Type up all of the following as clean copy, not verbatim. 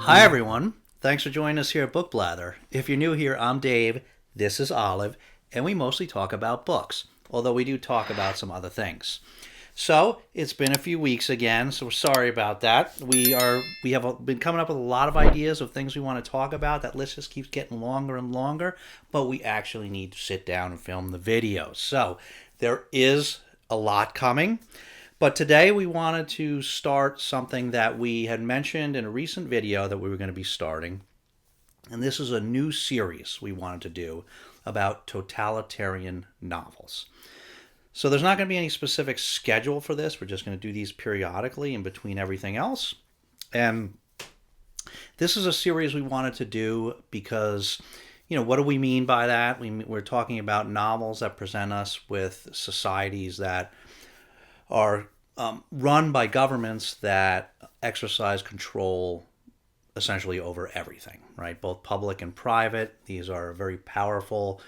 Hi, everyone. Thanks for joining us here at Book Blather. If you're new here, I'm Dave, this is Olive, and we mostly talk about books, although we do talk about some other things. So, it's been a few weeks again, so we're sorry about that. We have been coming up with a lot of ideas of things we want to talk about. That list just keeps getting longer and longer, but we actually need to sit down and film the videos. So, there is a lot coming. But today we wanted to start something that we had mentioned in a recent video that we were going to be starting. And this is a new series we wanted to do about totalitarian novels. So there's not going to be any specific schedule for this. We're just going to do these periodically in between everything else. And this is a series we wanted to do because, what do we mean by that? We're talking about novels that present us with societies that are run by governments that exercise control essentially over everything, right? Both public and private. These are very powerful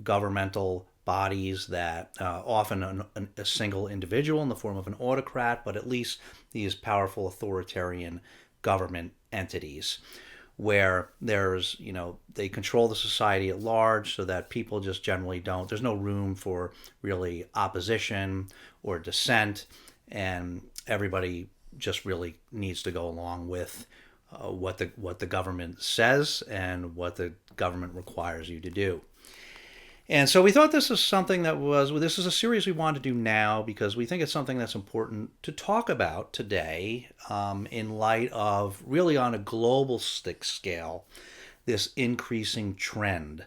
governmental bodies that often a single individual in the form of an autocrat, but at least these powerful authoritarian government entities where they control the society at large so that people just generally there's no room for really opposition or dissent, and everybody just really needs to go along with what the government says and what the government requires you to do. And so we thought this is a series we want to do now because we think it's something that's important to talk about today in light of really on a global scale, this increasing trend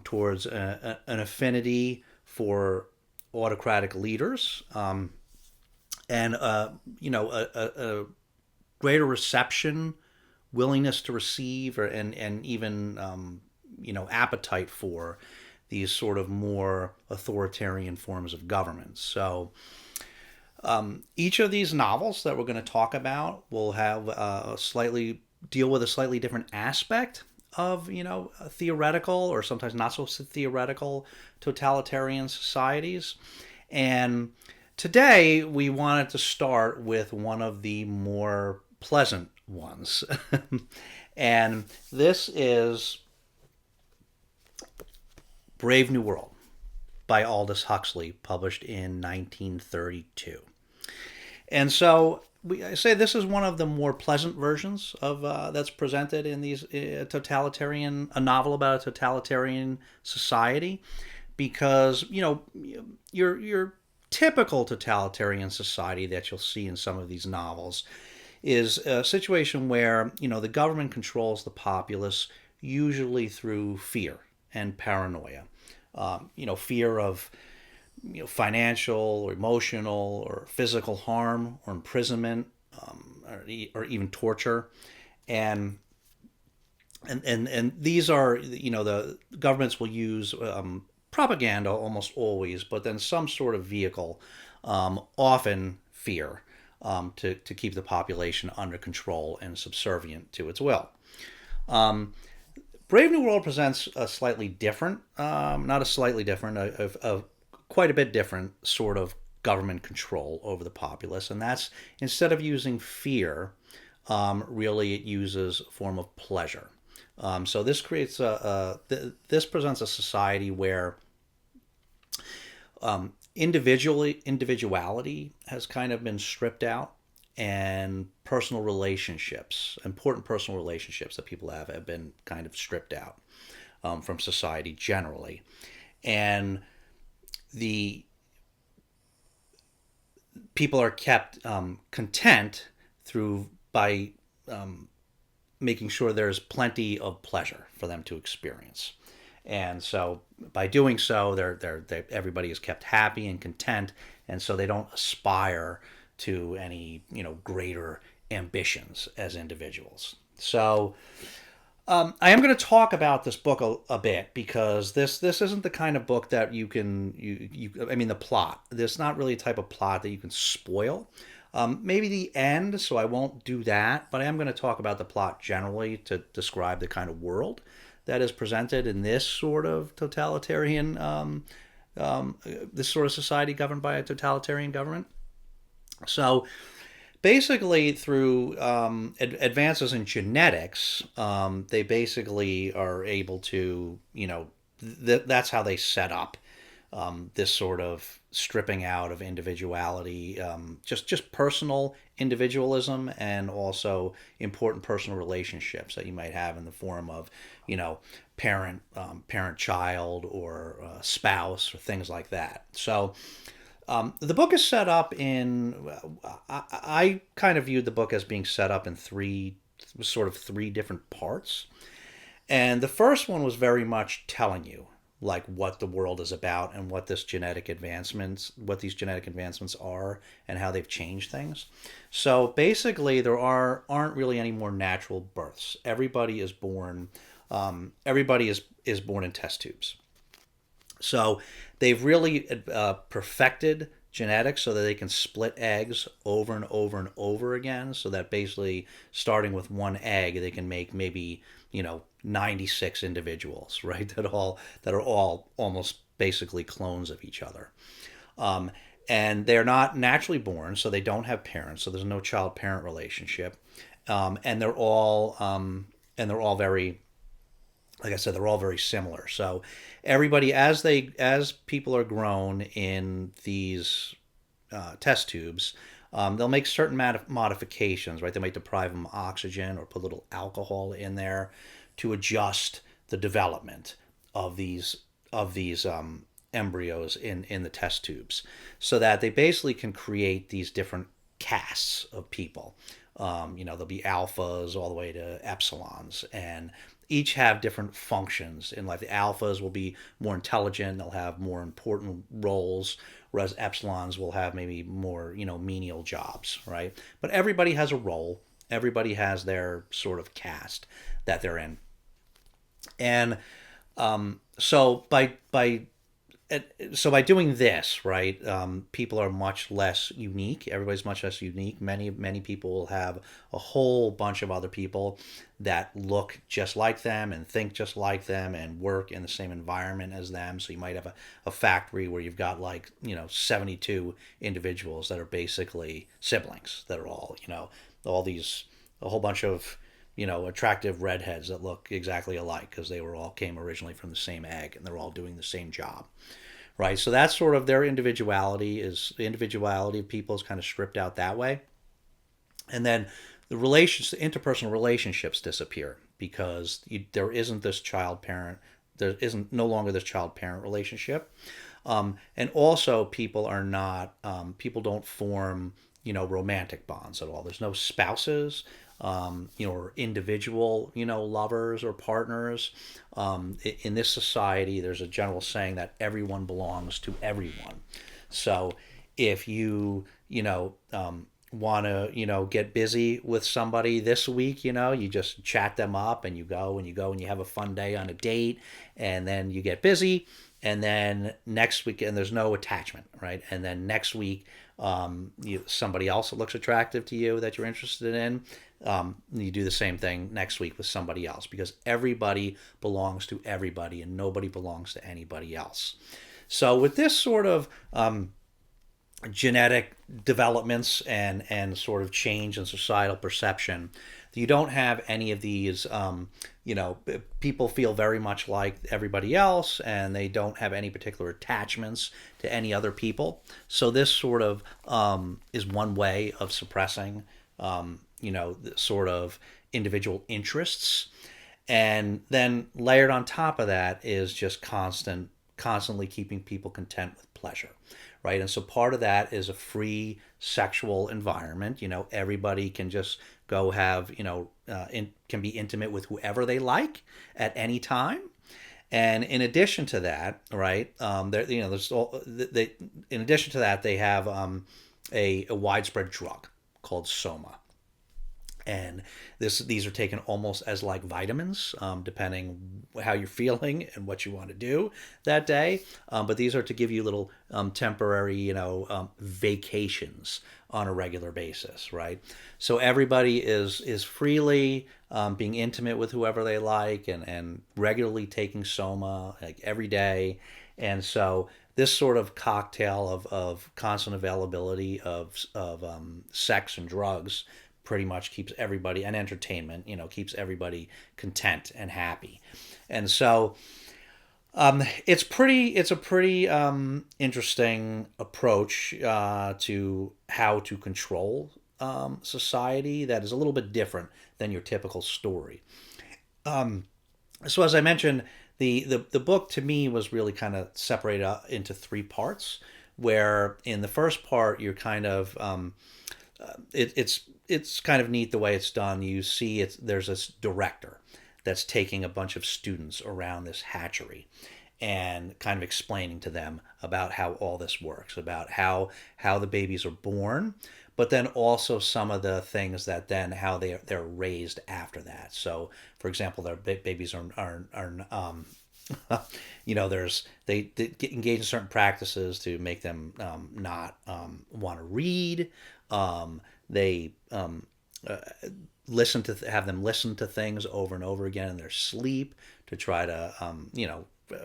towards an affinity for autocratic leaders and a greater reception, willingness to receive, and even appetite for these sort of more authoritarian forms of government. So each of these novels that we're going to talk about will have deal with a slightly different aspect of, theoretical or sometimes not so theoretical totalitarian societies. And today we wanted to start with one of the more pleasant ones. And this is Brave New World by Aldous Huxley, published in 1932. And so I say this is one of the more pleasant versions of that's presented in these a novel about a totalitarian society, because your typical totalitarian society that you'll see in some of these novels is a situation where the government controls the populace, usually through fear and paranoia. Fear of financial or emotional or physical harm or imprisonment, or even torture, and these are the governments will use propaganda almost always, but then some sort of vehicle, often fear, to keep the population under control and subservient to its will. Brave New World presents a slightly different, not a slightly different, a quite a bit different sort of government control over the populace. And that's, instead of using fear, really it uses a form of pleasure. So this creates this presents a society where individuality has kind of been stripped out, and important personal relationships that people have been kind of stripped out from society generally. And the people are kept content by making sure there's plenty of pleasure for them to experience. And so by doing so, everybody is kept happy and content, and so they don't aspire to any greater ambitions as individuals. So I am going to talk about this book a bit, because this isn't the kind of book that you can the plot. There's not really a type of plot that you can spoil. Maybe the end, so I won't do that, but I am going to talk about the plot generally to describe the kind of world that is presented in this sort of totalitarian, this sort of society governed by a totalitarian government. So Basically, through advances in genetics, they basically are able to, that's how they set up this sort of stripping out of individuality, just personal individualism, and also important personal relationships that you might have in the form of, parent parent child or spouse or things like that. So the book is set up in. I kind of viewed the book as being set up in three different parts. And the first one was very much telling you like what the world is about and what these genetic advancements are and how they've changed things. So basically, there aren't really any more natural births. Everybody is born. Everybody is born in test tubes. So they've really perfected genetics so that they can split eggs over and over and over again. So that basically, starting with one egg, they can make maybe 96 individuals, right? That are all almost basically clones of each other. And they're not naturally born, so they don't have parents. So there's no child-parent relationship, and they're all very, like I said, they're all very similar. So everybody, as people are grown in these test tubes, they'll make certain modifications, right? They might deprive them of oxygen or put a little alcohol in there to adjust the development of these embryos in the test tubes, so that they basically can create these different castes of people. There'll be alphas all the way to epsilons, and each have different functions in life. The alphas will be more intelligent; they'll have more important roles, whereas epsilons will have maybe more, menial jobs, right? But everybody has a role. Everybody has their sort of caste that they're in, and so by doing this, right, people are much less unique. Everybody's much less unique. Many people will have a whole bunch of other people that look just like them and think just like them and work in the same environment as them. So you might have a factory where you've got 72 individuals that are basically siblings that are all these a whole bunch of attractive redheads that look exactly alike because they all came originally from the same egg and they're all doing the same job, right? So that's sort of their individuality. Is the individuality of people is kind of stripped out that way, and then the interpersonal relationships disappear because there isn't this child parent. There isn't no longer this child parent relationship, and also people don't form romantic bonds at all. There's no spouses, or individual, lovers or partners. In this society, there's a general saying that everyone belongs to everyone. So if you, want to, get busy with somebody this week, you just chat them up and you go and you have a fun day on a date, and then you get busy. And then next week, and there's no attachment, right? And then next week, somebody else that looks attractive to you that you're interested in, you do the same thing next week with somebody else, because everybody belongs to everybody and nobody belongs to anybody else. So with this sort of genetic developments and sort of change in societal perception, you don't have any of these, people feel very much like everybody else and they don't have any particular attachments to any other people. So this sort of is one way of suppressing, the sort of individual interests. And then layered on top of that is just constantly keeping people content with pleasure, right? And so part of that is a free sexual environment. Everybody can just go have, can be intimate with whoever they like at any time. And in addition to that, right, in addition to that, they have a widespread drug called soma. And these are taken almost as like vitamins, depending how you're feeling and what you want to do that day. But these are to give you little temporary, vacations on a regular basis, right? So everybody is freely being intimate with whoever they like and regularly taking soma like every day. And so this sort of cocktail of constant availability of sex and drugs pretty much keeps everybody, and entertainment, keeps everybody content and happy. And so it's a pretty interesting approach to how to control society that is a little bit different than your typical story. So as I mentioned, the book to me was really kind of separated out into three parts. Where in the first part you're kind of it's kind of neat the way it's done. You see, there's this director that's taking a bunch of students around this hatchery and kind of explaining to them about how all this works, about how the babies are born, but then also some of the things that then how they're raised after that. So, for example, their babies they get engaged in certain practices to make them not want to read. They have them listen to things over and over again in their sleep to try to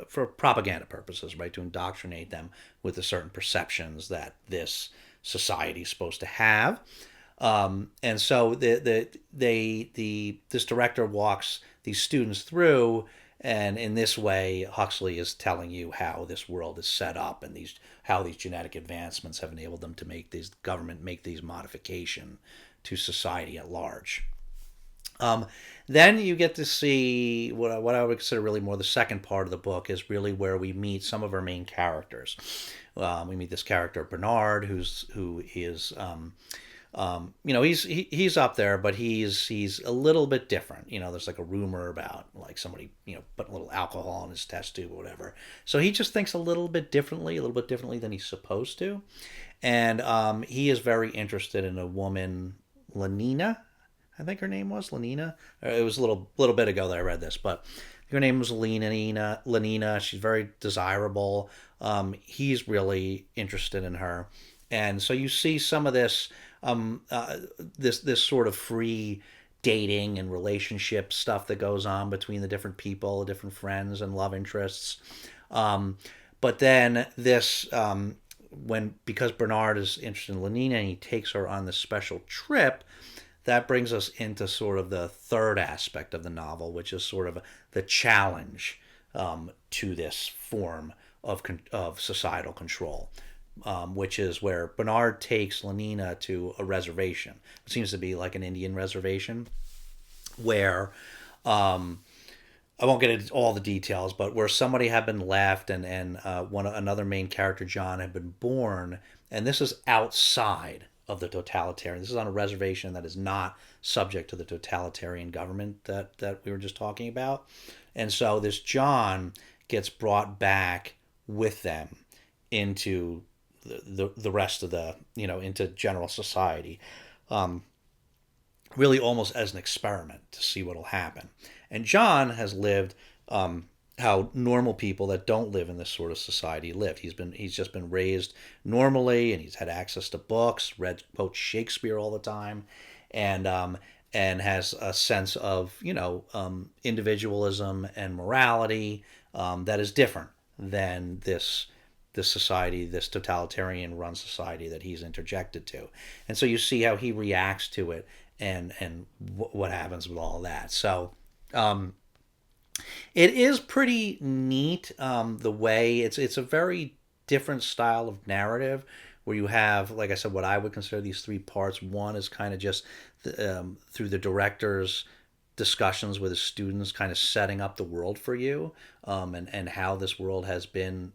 for propaganda purposes, right? To indoctrinate them with the certain perceptions that this society is supposed to have. And so this director walks these students through, and in this way, Huxley is telling you how this world is set up and how these genetic advancements have enabled them to make these modification to society at large. Then you get to see what I would consider really more the second part of the book is really where we meet some of our main characters. We meet this character Bernard, who is he's up there, but he's a little bit different. There's like a rumor about like somebody putting a little alcohol in his test tube or whatever. So he just thinks a little bit differently than he's supposed to, and he is very interested in a woman, Lenina. I think her name was Lenina. It was a little bit ago that I read this, but her name was Lenina. She's very desirable. He's really interested in her, and so you see some of this this sort of free dating and relationship stuff that goes on between the different people, the different friends and love interests. But then because Bernard is interested in Lenina and he takes her on this special trip, that brings us into sort of the third aspect of the novel, which is sort of the challenge to this form of societal control, which is where Bernard takes Lenina to a reservation. It seems to be like an Indian reservation, where I won't get into all the details, but where somebody had been left and another main character, John, had been born, and this is outside of the totalitarian. This is on a reservation that is not subject to the totalitarian government that we were just talking about. And so this John gets brought back with them into the rest of into general society, really almost as an experiment to see what'll happen. And John has lived how normal people that don't live in this sort of society live. He's just been raised normally, and he's had access to books, quotes Shakespeare all the time, and has a sense of individualism and morality that is different than this society, this totalitarian run society that he's interjected to. And so you see how he reacts to it and what happens with all of that. So it is pretty neat the way it's a very different style of narrative where you have, like I said, what I would consider these three parts. One is kind of just through the director's discussions with his students, kind of setting up the world for you, and how this world has been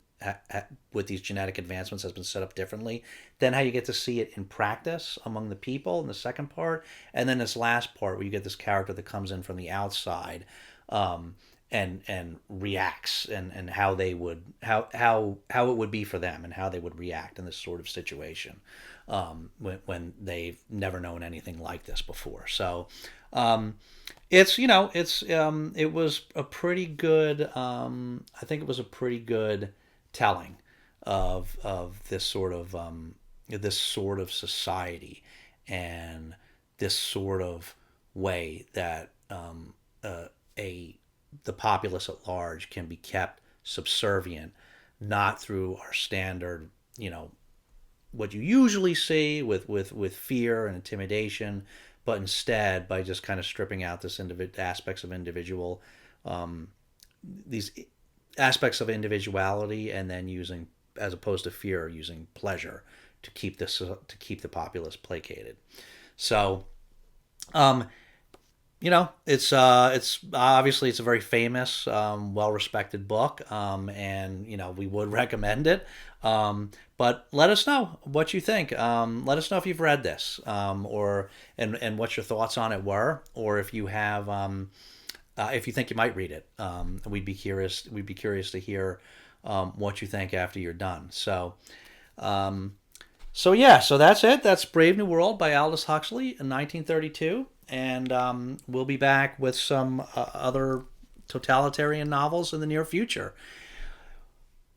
with these genetic advancements has been set up differently. Then how you get to see it in practice among the people in the second part, and then this last part where you get this character that comes in from the outside, and reacts, and how they would how it would be for them and how they would react in this sort of situation, when they've never known anything like this before. So it was a pretty good I think it was a pretty good telling of this sort of society and this sort of way that the populace at large can be kept subservient not through our standard, what you usually see with fear and intimidation, but instead by just kind of stripping out this aspects of individual, these aspects of individuality, and then using, as opposed to fear, using pleasure to keep the populace placated. So, it's obviously it's a very famous, well respected book, and we would recommend it. But let us know what you think. Let us know if you've read this, or and what your thoughts on it were, or if you have, if you think you might read it. We'd be curious. We'd be curious to hear what you think after you're done. So. So that's it. That's Brave New World by Aldous Huxley in 1932. And we'll be back with some other totalitarian novels in the near future.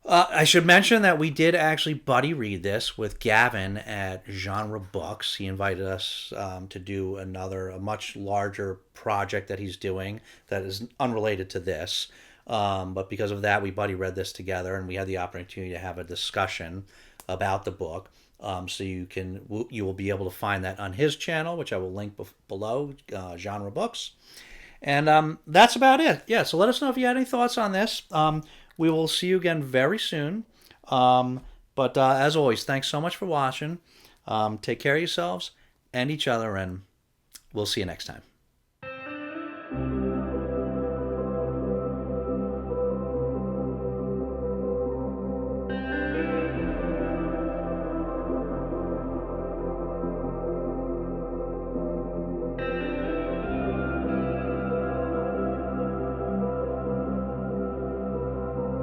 I should mention that we did actually buddy read this with Gavin at Genre Books. He invited us to do a much larger project that he's doing that is unrelated to this. But because of that, we buddy read this together, and we had the opportunity to have a discussion about the book. So you will be able to find that on his channel, which I will link below, Genre Books. And that's about it. Yeah, so let us know if you had any thoughts on this. We will see you again very soon. But as always, thanks so much for watching. Take care of yourselves and each other, and we'll see you next time.